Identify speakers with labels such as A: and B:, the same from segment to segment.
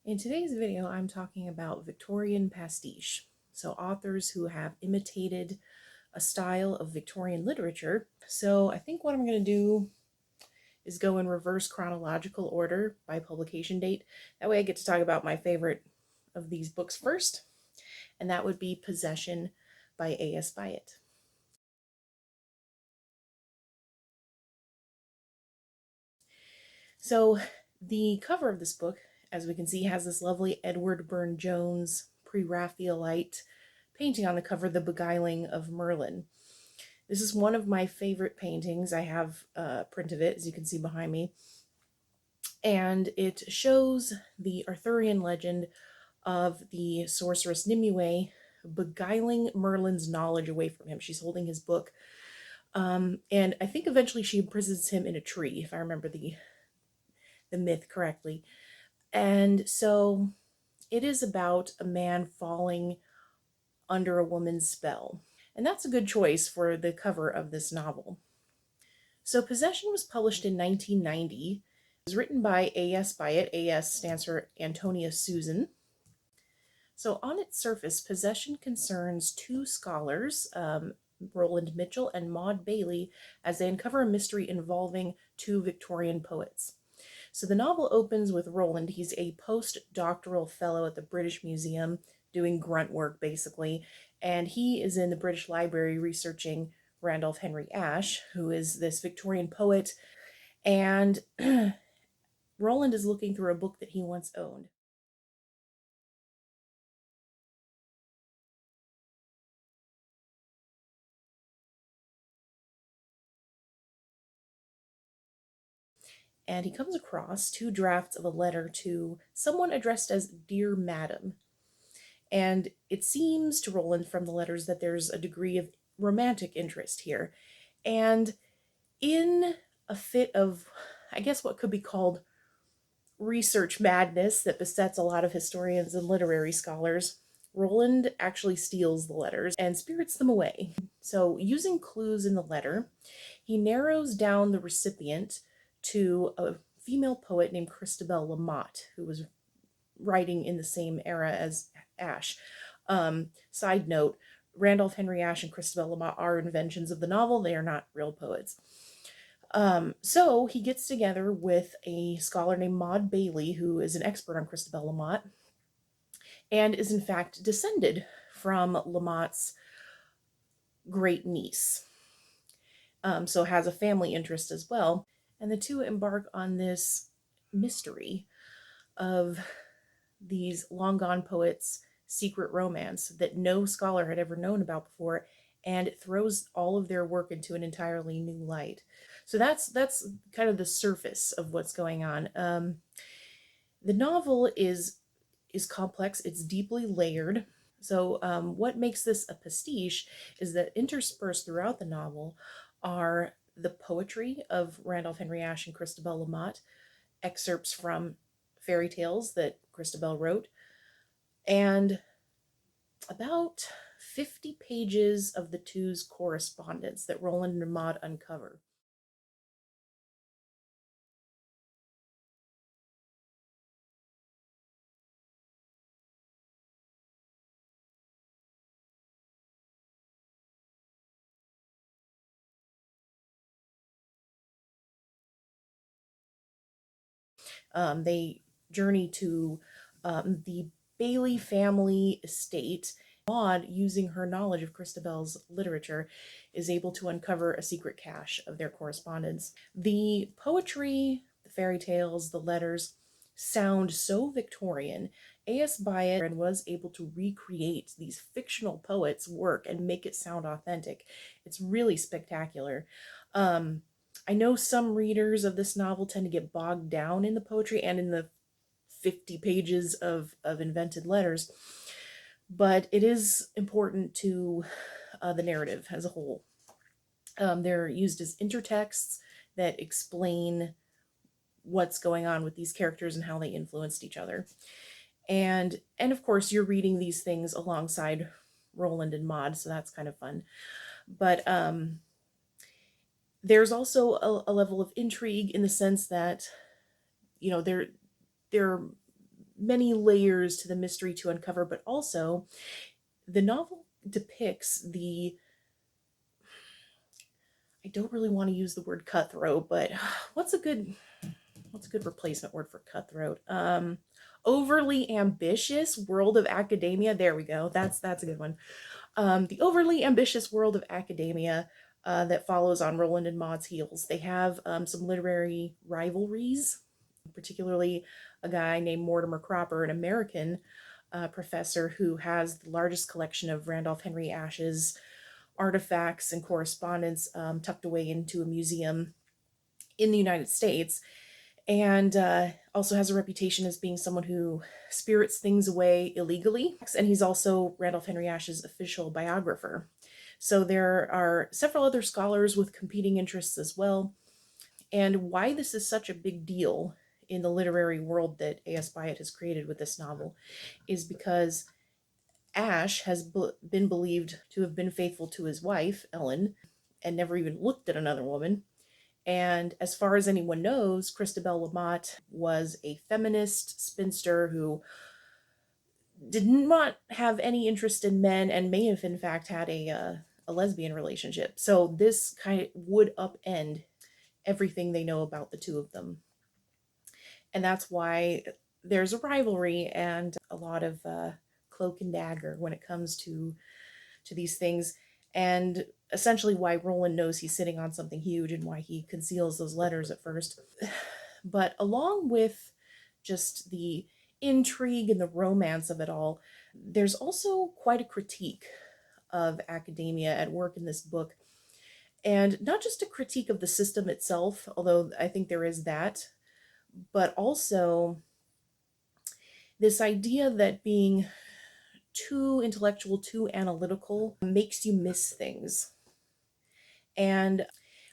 A: In today's video, I'm talking about Victorian pastiche, so authors who have imitated a style of Victorian literature. So I think what I'm going to do is go in reverse chronological order by publication date. That way I get to talk about my favorite of these books first, and that would be Possession by A.S. Byatt. So the cover of this book, as we can see, has this lovely Edward Burne-Jones pre-Raphaelite painting on the cover, The Beguiling of Merlin. This is one of my favorite paintings. I have a print of it, as you can see behind me. And it shows the Arthurian legend of the sorceress Nimue beguiling Merlin's knowledge away from him. She's holding his book. And I think eventually she imprisons him in a tree, if I remember the myth correctly. And so it is about a man falling under a woman's spell. And that's a good choice for the cover of this novel. So Possession was published in 1990. It was written by A.S. Byatt. A.S. stands for Antonia Susan. So on its surface, Possession concerns two scholars, Roland Mitchell and Maud Bailey, as they uncover a mystery involving two Victorian poets. So the novel opens with Roland. He's a postdoctoral fellow at the British Museum, doing grunt work basically, and he is in the British Library researching Randolph Henry Ashe, who is this Victorian poet, and Roland is looking through a book that he once owned. And he comes across two drafts of a letter to someone addressed as Dear Madam. And it seems to Roland from the letters that there's a degree of romantic interest here. And in a fit of, I guess, what could be called research madness that besets a lot of historians and literary scholars, Roland actually steals the letters and spirits them away. So, using clues in the letter, he narrows down the recipient to a female poet named Christabel Lamotte, who was writing in the same era as Ashe. Side note, Randolph Henry Ashe and Christabel Lamotte are inventions of the novel. They are not real poets. So he gets together with a scholar named Maud Bailey, who is an expert on Christabel Lamotte, and is in fact descended from Lamotte's great niece. So has a family interest as well. And the two embark on this mystery of these long gone poets' secret romance that no scholar had ever known about before, and it throws all of their work into an entirely new light. So that's kind of the surface of what's going on. The novel is complex. It's deeply layered. So what makes this a pastiche is that interspersed throughout the novel are the poetry of Randolph Henry Ashe and Christabel Lamotte, excerpts from fairy tales that Christabel wrote, and about 50 pages of the two's correspondence that Roland and Maud uncover. They journey to the Bailey family estate. Maud, using her knowledge of Christabel's literature, is able to uncover a secret cache of their correspondence. The poetry, the fairy tales, the letters sound so Victorian. A.S. Byatt was able to recreate these fictional poets' work and make it sound authentic. It's really spectacular. I know some readers of this novel tend to get bogged down in the poetry and in the 50 pages of invented letters, but it is important to the narrative as a whole. They're used as intertexts that explain what's going on with these characters and how they influenced each other. And of course, you're reading these things alongside Roland and Maud, so that's kind of fun. But there's also a level of intrigue in the sense that, you know, they're many layers to the mystery to uncover, but also the novel depicts the, I don't really want to use the word cutthroat, but what's a good what's a good replacement word for cutthroat? Overly ambitious world of academia. There we go. That's a good one. The overly ambitious world of academia that follows on Roland and Maud's heels. They have some literary rivalries, particularly a guy named Mortimer Cropper, an American professor who has the largest collection of Randolph Henry Ashe's artifacts and correspondence tucked away into a museum in the United States, and also has a reputation as being someone who spirits things away illegally. And he's also Randolph Henry Ashe's official biographer. So there are several other scholars with competing interests as well. And why this is such a big deal in the literary world that A.S. Byatt has created with this novel is because Ashe has been believed to have been faithful to his wife, Ellen, and never even looked at another woman. And as far as anyone knows, Christabel Lamotte was a feminist spinster who did not have any interest in men and may have, in fact, had a lesbian relationship. So this kind of would upend everything they know about the two of them. And that's why there's a rivalry and a lot of cloak and dagger when it comes to these things, and essentially why Roland knows he's sitting on something huge and why he conceals those letters at first. But along with just the intrigue and the romance of it all, there's also quite a critique of academia at work in this book. And not just a critique of the system itself, although I think there is that, but also this idea that being too intellectual, too analytical makes you miss things. And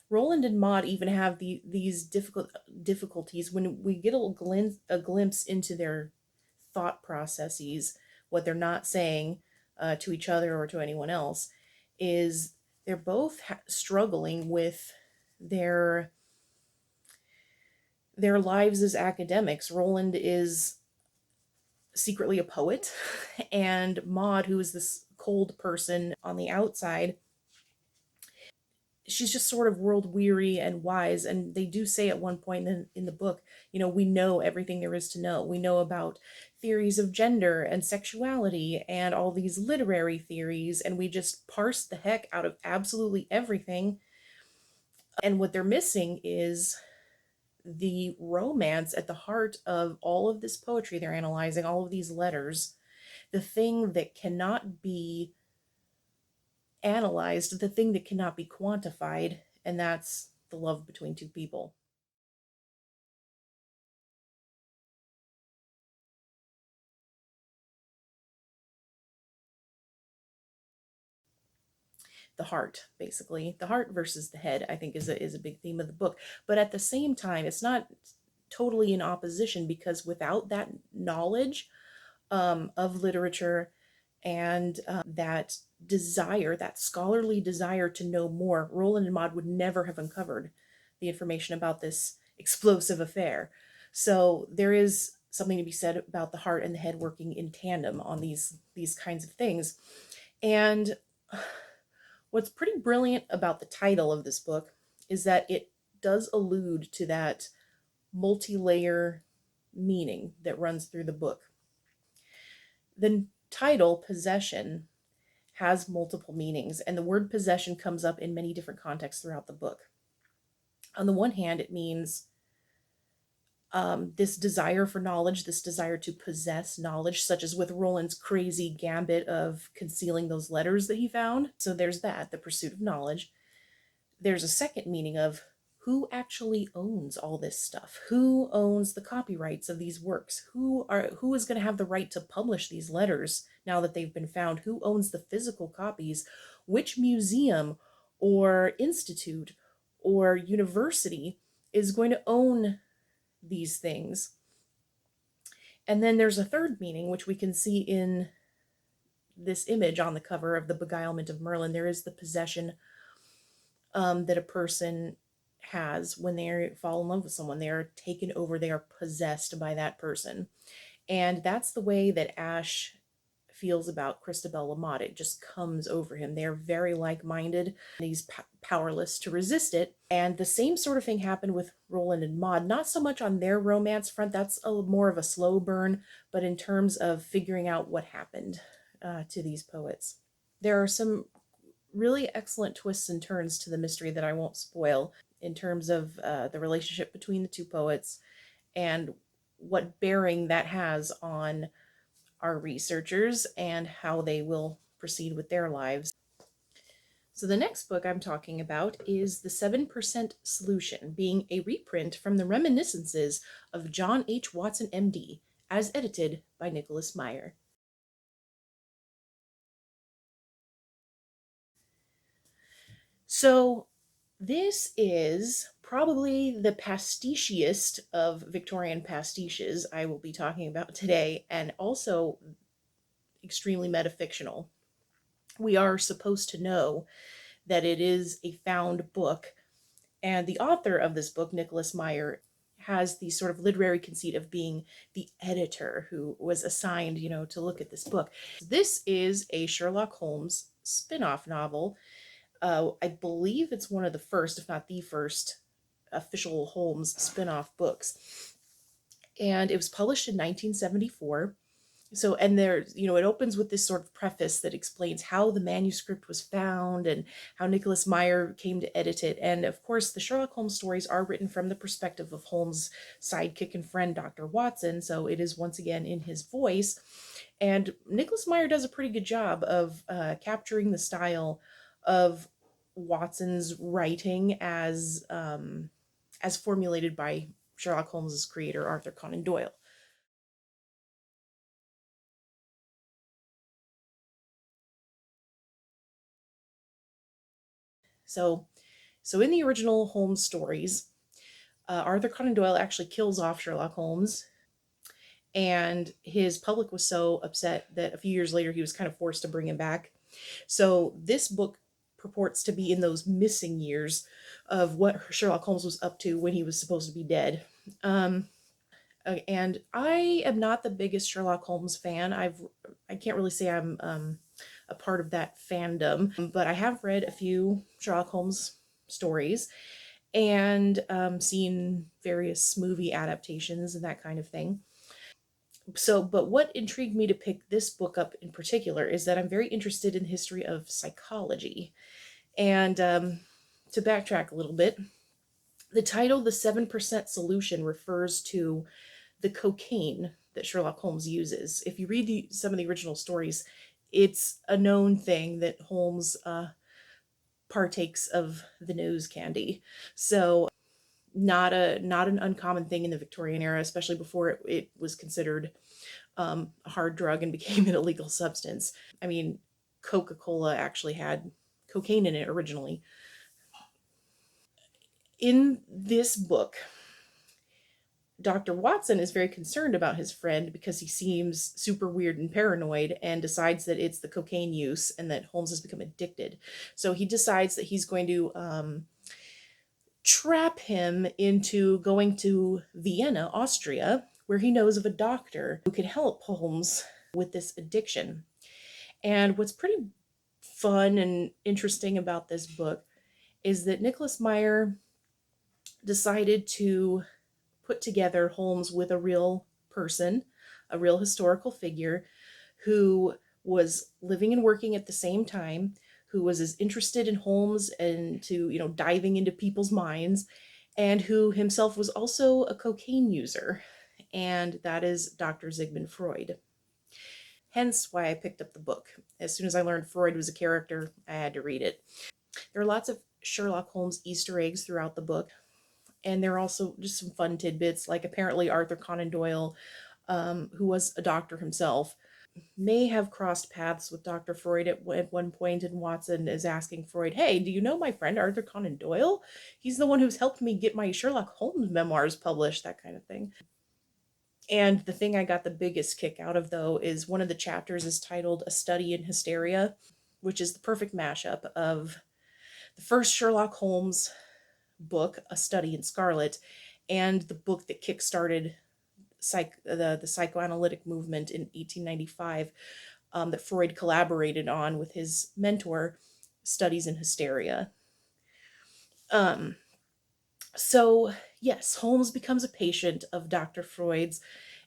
A: Roland and Maud even have these difficulties when we get a glimpse into their thought processes, what they're not saying to each other or to anyone else, is they're both struggling with their their lives as academics. Roland is secretly a poet, and Maud, who is this cold person on the outside, she's just sort of world weary and wise. And they do say at one point in the book, you know, we know everything there is to know. We know about theories of gender and sexuality and all these literary theories, and we just parse the heck out of absolutely everything. And what they're missing is the romance at the heart of all of this poetry they're analyzing, all of these letters, the thing that cannot be analyzed, the thing that cannot be quantified, and that's the love between two people. The heart, basically. The heart versus the head, I think, is a big theme of the book. But at the same time, it's not totally in opposition, because without that knowledge of literature and that desire, that scholarly desire to know more, Roland and Maud would never have uncovered the information about this explosive affair. So there is something to be said about the heart and the head working in tandem on these kinds of things. And what's pretty brilliant about the title of this book is that it does allude to that multi-layer meaning that runs through the book. The title, Possession, has multiple meanings, and the word possession comes up in many different contexts throughout the book. On the one hand, it means this desire for knowledge, this desire to possess knowledge, such as with Roland's crazy gambit of concealing those letters that he found. So there's that, the pursuit of knowledge. There's a second meaning of who actually owns all this stuff? Who owns the copyrights of these works? Who is going to have the right to publish these letters now that they've been found? Who owns the physical copies? Which museum or institute or university is going to own these things? And then there's a third meaning, which we can see in this image on the cover of The Beguilement of Merlin. There is the possession that a person has when they fall in love with someone. They are taken over, they are possessed by that person. And that's the way that Ash feels about Christabel Lamotte. It just comes over him. They're very like-minded. He's powerless to resist it. And the same sort of thing happened with Roland and Maud. Not so much on their romance front. That's more of a slow burn. But in terms of figuring out what happened to these poets. There are some really excellent twists and turns to the mystery that I won't spoil in terms of the relationship between the two poets and what bearing that has on our researchers and how they will proceed with their lives. So, the next book I'm talking about is The 7% Solution, being a reprint from the reminiscences of John H. Watson, MD, as edited by Nicholas Meyer. So, this is probably the pastichiest of Victorian pastiches I will be talking about today, and also extremely metafictional. We are supposed to know that it is a found book, and the author of this book, Nicholas Meyer, has the sort of literary conceit of being the editor who was assigned, to look at this book. This is a Sherlock Holmes spin-off novel. I believe it's one of the first, if not the first, official Holmes spin-off books. And it was published in 1974. So, and there, it opens with this sort of preface that explains how the manuscript was found and how Nicholas Meyer came to edit it. And of course, the Sherlock Holmes stories are written from the perspective of Holmes' sidekick and friend, Dr. Watson. So it is once again in his voice. And Nicholas Meyer does a pretty good job of capturing the style of Watson's writing as formulated by Sherlock Holmes' creator, Arthur Conan Doyle. So, so in the original Holmes stories, Arthur Conan Doyle actually kills off Sherlock Holmes, and his public was so upset that a few years later he was kind of forced to bring him back. So this book purports to be in those missing years of what Sherlock Holmes was up to when he was supposed to be dead. And I am not the biggest Sherlock Holmes fan. I can't really say I'm a part of that fandom, but I have read a few Sherlock Holmes stories and seen various movie adaptations and that kind of thing. So, but what intrigued me to pick this book up in particular is that I'm very interested in the history of psychology. And to backtrack a little bit, the title, The 7% Solution, refers to the cocaine that Sherlock Holmes uses. If you read some of the original stories, it's a known thing that Holmes partakes of the nose candy. So not an uncommon thing in the Victorian era, especially before it was considered a hard drug and became an illegal substance. I mean, Coca-Cola actually had cocaine in it originally. In this book, Dr. Watson is very concerned about his friend because he seems super weird and paranoid and decides that it's the cocaine use and that Holmes has become addicted. So he decides that he's going to trap him into going to Vienna, Austria, where he knows of a doctor who can help Holmes with this addiction. And what's pretty fun and interesting about this book is that Nicholas Meyer decided to put together Holmes with a real person, a real historical figure who was living and working at the same time, who was as interested in Holmes and to, diving into people's minds, and who himself was also a cocaine user. And that is Dr. Sigmund Freud. Hence why I picked up the book. As soon as I learned Freud was a character, I had to read it. There are lots of Sherlock Holmes Easter eggs throughout the book, and there are also just some fun tidbits, like apparently Arthur Conan Doyle, who was a doctor himself, may have crossed paths with Dr. Freud at one point, and Watson is asking Freud, hey, do you know my friend Arthur Conan Doyle? He's the one who's helped me get my Sherlock Holmes memoirs published, that kind of thing. And the thing I got the biggest kick out of, though, is one of the chapters is titled A Study in Hysteria, which is the perfect mashup of the first Sherlock Holmes book, A Study in Scarlet, and the book that kickstarted the psychoanalytic movement in 1895, that Freud collaborated on with his mentor, studies in hysteria. Um, so, yes, Holmes becomes a patient of Dr. Freud's,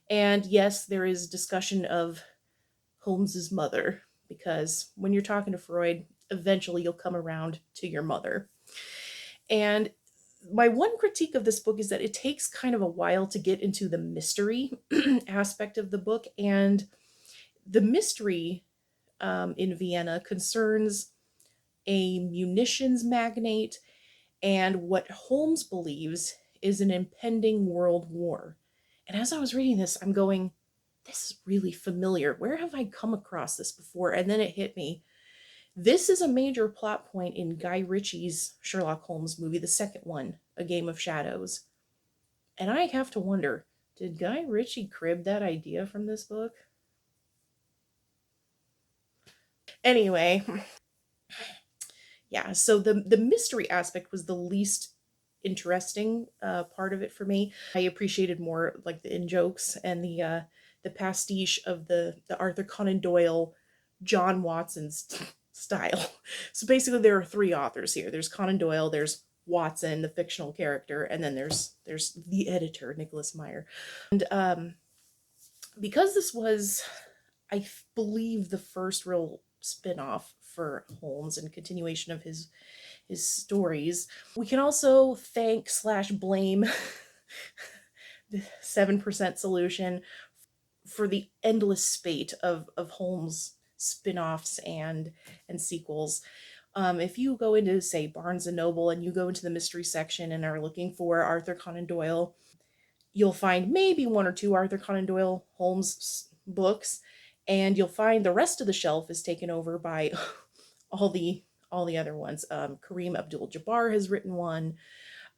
A: and yes, there is discussion of Holmes's mother, because when you're talking to Freud, eventually you'll come around to your mother. And my one critique of this book is that it takes kind of a while to get into the mystery aspect of the book, and the mystery in Vienna concerns a munitions magnate and what Holmes believes is an impending world war. And as I was reading this, I'm going, this is really familiar. Where have I come across this before? And then it hit me. This is a major plot point in Guy Ritchie's Sherlock Holmes movie, the second one, A Game of Shadows. And I have to wonder, did Guy Ritchie crib that idea from this book? Anyway, yeah, so the mystery aspect was the least interesting part of it for me. I appreciated more like the in jokes and the pastiche of the Arthur Conan Doyle, John Watson's style. So basically, there are three authors here. There's Conan Doyle, there's Watson, the fictional character, and then there's the editor, Nicholas Meyer. And because this was, I believe, the first real spin-off for Holmes and continuation of his stories. We can also thank slash blame the 7% solution for the endless spate of Holmes spin-offs and sequels. If you go into, say, Barnes and Noble and you go into the mystery section and are looking for Arthur Conan Doyle, you'll find maybe one or two Arthur Conan Doyle Holmes books, and you'll find the rest of the shelf is taken over by all the other ones. Kareem Abdul-Jabbar has written one.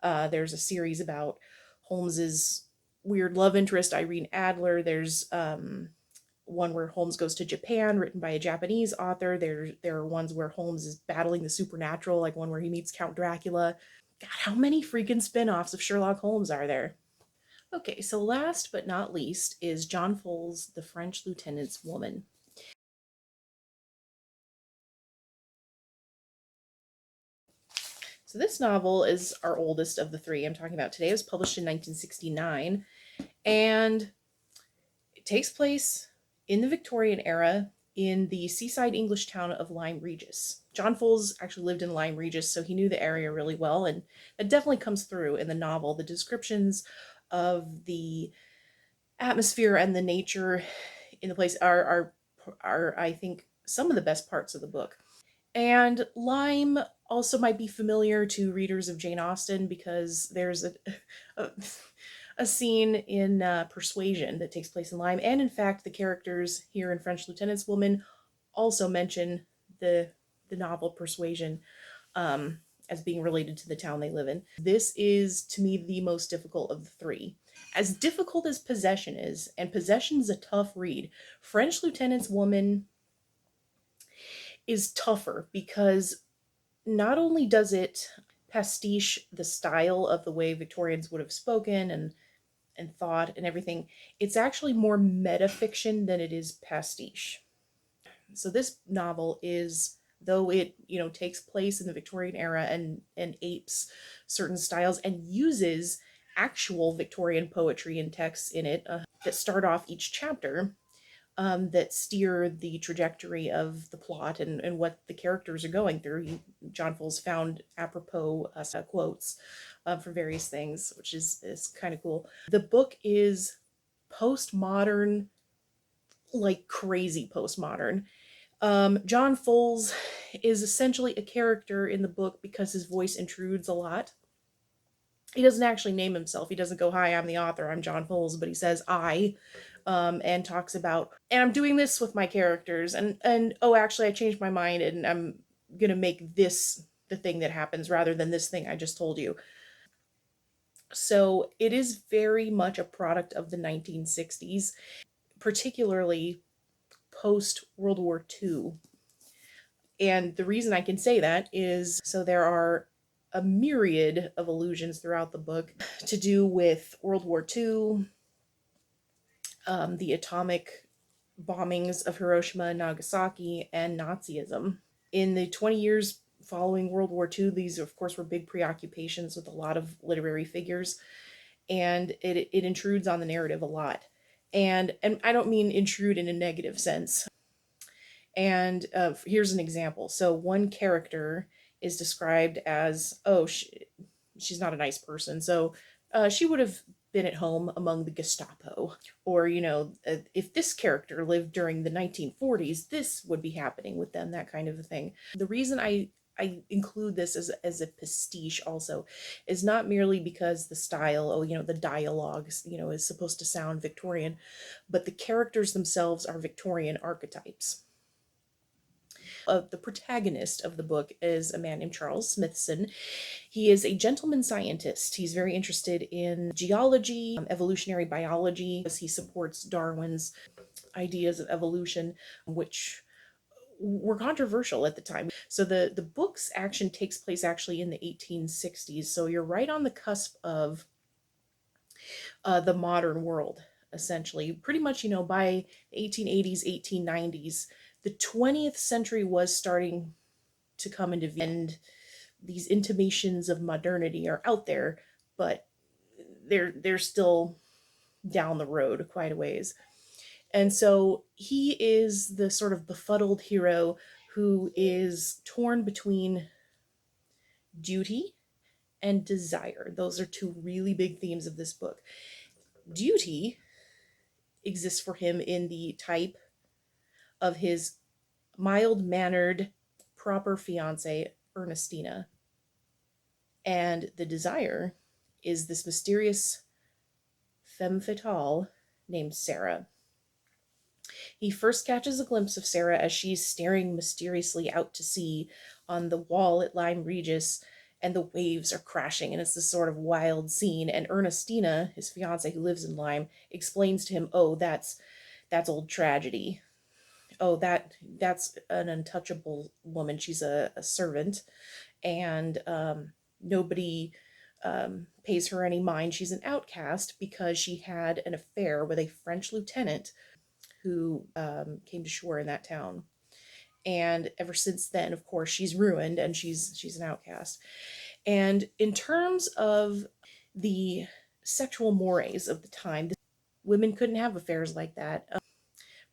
A: There's a series about Holmes's weird love interest, Irene Adler. There's one where Holmes goes to Japan, written by a Japanese author. There are ones where Holmes is battling the supernatural, like one where he meets Count Dracula. God, how many freaking spin-offs of Sherlock Holmes are there? Okay, so last but not least is John Fowles' The French Lieutenant's Woman. So this novel is our oldest of the three I'm talking about today. It was published in 1969, and it takes place in the Victorian era in the seaside English town of Lyme Regis. John Fowles actually lived in Lyme Regis, so he knew the area really well, and it definitely comes through in the novel. The descriptions of the atmosphere and the nature in the place are I think some of the best parts of the book. And Lyme also might be familiar to readers of Jane Austen, because there's a, a scene in Persuasion that takes place in Lyme. And in fact, the characters here in French Lieutenant's Woman also mention the novel Persuasion as being related to the town they live in. This is, to me, the most difficult of the three. As difficult as Possession is, and Possession is a tough read, French Lieutenant's Woman is tougher because not only does it pastiche the style of the way Victorians would have spoken and thought and everything, it's actually more metafiction than it is pastiche. So this novel is, though it, takes place in the Victorian era and apes certain styles and uses actual Victorian poetry and texts in it that start off each chapter, that steer the trajectory of the plot and what the characters are going through. John Fowles found apropos quotes for various things, which is kind of cool. The book is postmodern, like crazy postmodern. John Fowles is essentially a character in the book because his voice intrudes a lot. He doesn't actually name himself. He doesn't go, "Hi, I'm the author, I'm John Fowles," but he says "I," and talks about, and I'm doing this with my characters, and oh, actually, I changed my mind, and I'm gonna make this the thing that happens rather than this thing I just told you. So it is very much a product of the 1960s, particularly post World War II. And the reason I can say that is so there are a myriad of allusions throughout the book to do with World War II, the atomic bombings of Hiroshima and Nagasaki, and Nazism. In the 20 years following World War II, these, of course, were big preoccupations with a lot of literary figures, and it intrudes on the narrative a lot. And I don't mean intrude in a negative sense. And here's an example. So one character is described as, oh, she's not a nice person. So she would have been at home among the Gestapo. Or, if this character lived during the 1940s, this would be happening with them, that kind of a thing. The reason I include this as a pastiche also is not merely because the style, the dialogues, is supposed to sound Victorian, but the characters themselves are Victorian archetypes. The protagonist of the book is a man named Charles Smithson. He is a gentleman scientist. He's very interested in geology, evolutionary biology, as he supports Darwin's ideas of evolution, which were controversial at the time. So the book's action takes place actually in the 1860s. So you're right on the cusp of the modern world, essentially. Pretty much, by the 1880s, 1890s, the 20th century was starting to come into view, and these intimations of modernity are out there, but they're still down the road quite a ways. And so he is the sort of befuddled hero who is torn between duty and desire. Those are two really big themes of this book. Duty exists for him in the type of his mild mannered, proper fiance, Ernestina. And the desire is this mysterious femme fatale named Sarah. He first catches a glimpse of Sarah as she's staring mysteriously out to sea on the wall at Lyme Regis, and the waves are crashing, and it's this sort of wild scene. And Ernestina, his fiance who lives in Lyme, explains to him, "Oh, that's old tragedy. Oh, that's an untouchable woman. She's a servant, and nobody pays her any mind. She's an outcast because she had an affair with a French lieutenant who came to shore in that town. And ever since then, of course, she's ruined, and she's an outcast." And in terms of the sexual mores of the time, women couldn't have affairs like that.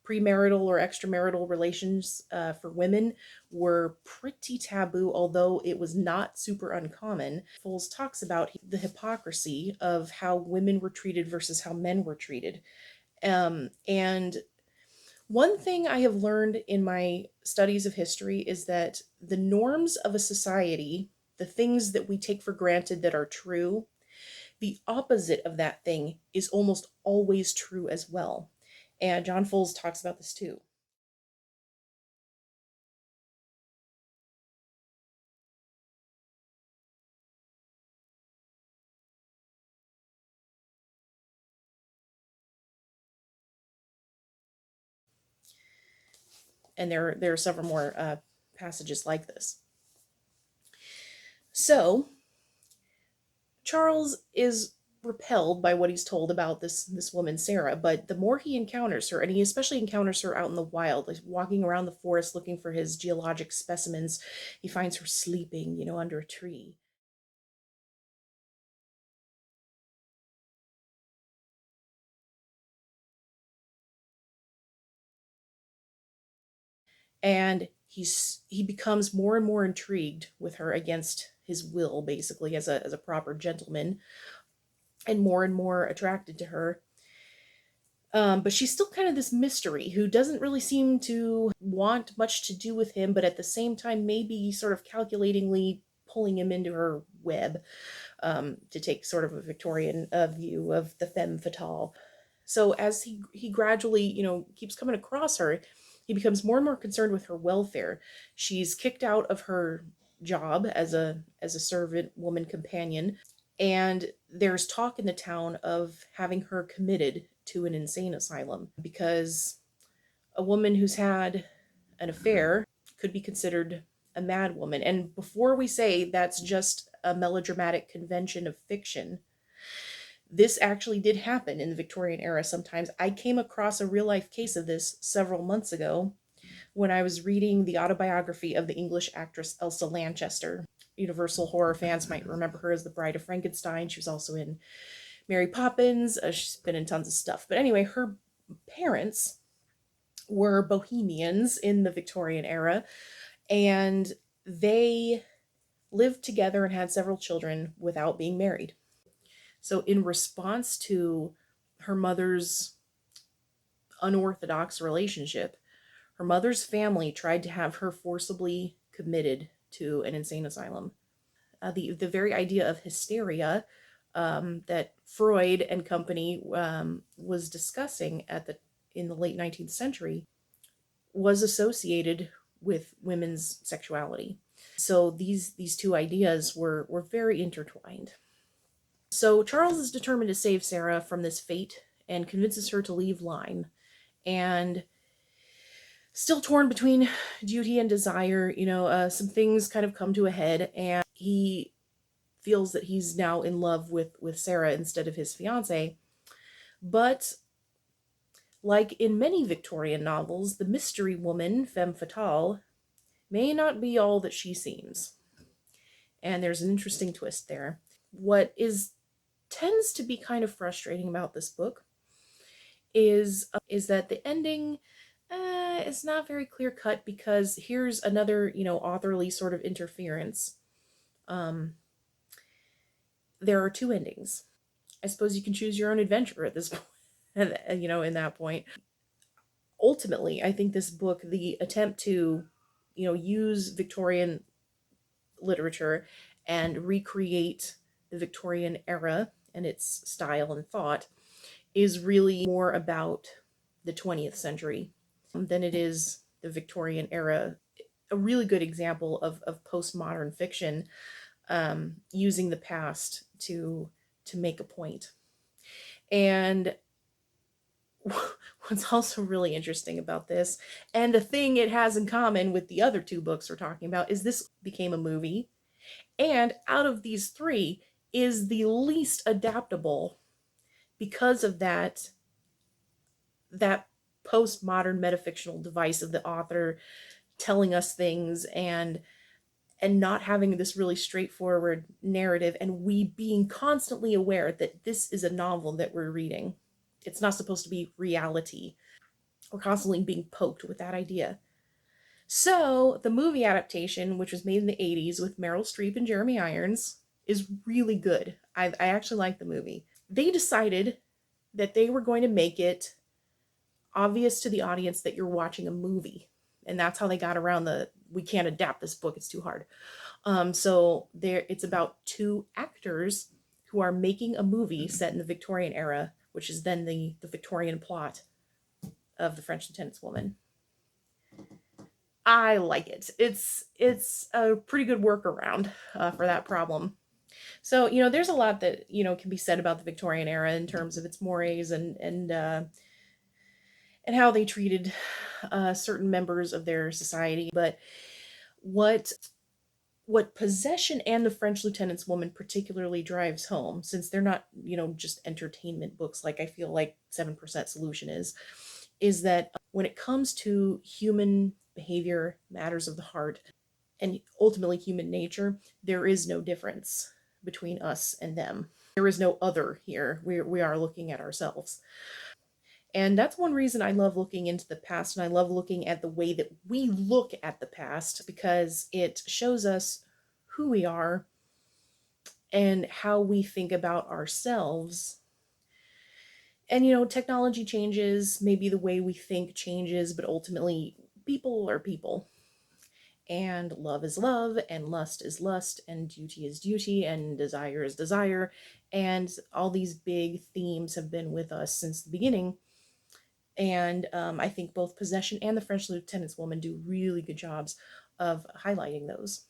A: Premarital or extramarital relations for women were pretty taboo, although it was not super uncommon. Foles talks about the hypocrisy of how women were treated versus how men were treated. And one thing I have learned in my studies of history is that the norms of a society, the things that we take for granted that are true, the opposite of that thing is almost always true as well. And John Foles talks about this too. And there are several more passages like this. So Charles is repelled by what he's told about this woman Sarah, but the more he encounters her, and he especially encounters her out in the wild, like walking around the forest looking for his geologic specimens, he finds her sleeping, under a tree. And he becomes more and more intrigued with her against his will, basically, as a proper gentleman, and more attracted to her. But she's still kind of this mystery who doesn't really seem to want much to do with him, but at the same time, maybe sort of calculatingly pulling him into her web, to take sort of a Victorian view of the femme fatale. So as he gradually, keeps coming across her, he becomes more and more concerned with her welfare. She's kicked out of her job as a servant woman companion, and there's talk in the town of having her committed to an insane asylum because a woman who's had an affair could be considered a mad woman. And before we say that's just a melodramatic convention of fiction, This actually did happen in the Victorian era sometimes. I came across a real life case of this several months ago when I was reading the autobiography of the English actress Elsa Lanchester. Universal horror fans might remember her as the Bride of Frankenstein. She was also in Mary Poppins. She's been in tons of stuff. But anyway, her parents were bohemians in the Victorian era, and they lived together and had several children without being married. So, in response to her mother's unorthodox relationship, her mother's family tried to have her forcibly committed to an insane asylum. The very idea of hysteria that Freud and company was discussing in the late 19th century was associated with women's sexuality. So these two ideas were very intertwined. So Charles is determined to save Sarah from this fate and convinces her to leave Lyme. And still torn between duty and desire, some things kind of come to a head, and he feels that he's now in love with Sarah instead of his fiance. But like in many Victorian novels, the mystery woman, femme fatale, may not be all that she seems. And there's an interesting twist there. What is tends to be kind of frustrating about this book is that the ending is not very clear cut, because here's another authorly sort of interference. There are two endings. I suppose you can choose your own adventure at this point. In that point, ultimately, I think this book, the attempt to use Victorian literature and recreate the Victorian era and its style and thought, is really more about the 20th century than it is the Victorian era. A really good example of postmodern fiction, using the past to make a point. And what's also really interesting about this, and the thing it has in common with the other two books we're talking about, is this became a movie, and out of these three is the least adaptable because of that postmodern metafictional device of the author telling us things and not having this really straightforward narrative, and we being constantly aware that this is a novel that we're reading. It's not supposed to be reality. We're constantly being poked with that idea. So the movie adaptation, which was made in the 80s with Meryl Streep and Jeremy Irons, is really good. I actually like the movie. They decided that they were going to make it obvious to the audience that you're watching a movie. And that's how they got around we can't adapt this book, it's too hard. So it's about two actors who are making a movie set in the Victorian era, which is then the Victorian plot of The French Lieutenant's Woman. I like it. It's a pretty good workaround for that problem. So there's a lot that can be said about the Victorian era in terms of its mores and how they treated certain members of their society. But what Possession and The French Lieutenant's Woman particularly drives home, since they're not, just entertainment books like I feel like 7% Solution is that when it comes to human behavior, matters of the heart, and ultimately human nature, there is no difference between us and them. There is no other here. We are looking at ourselves. And that's one reason I love looking into the past, and I love looking at the way that we look at the past, because it shows us who we are and how we think about ourselves. And technology changes, maybe the way we think changes, but ultimately people are people. And love is love, and lust is lust, and duty is duty, and desire is desire. And all these big themes have been with us since the beginning. And I think both Possession and The French Lieutenant's Woman do really good jobs of highlighting those.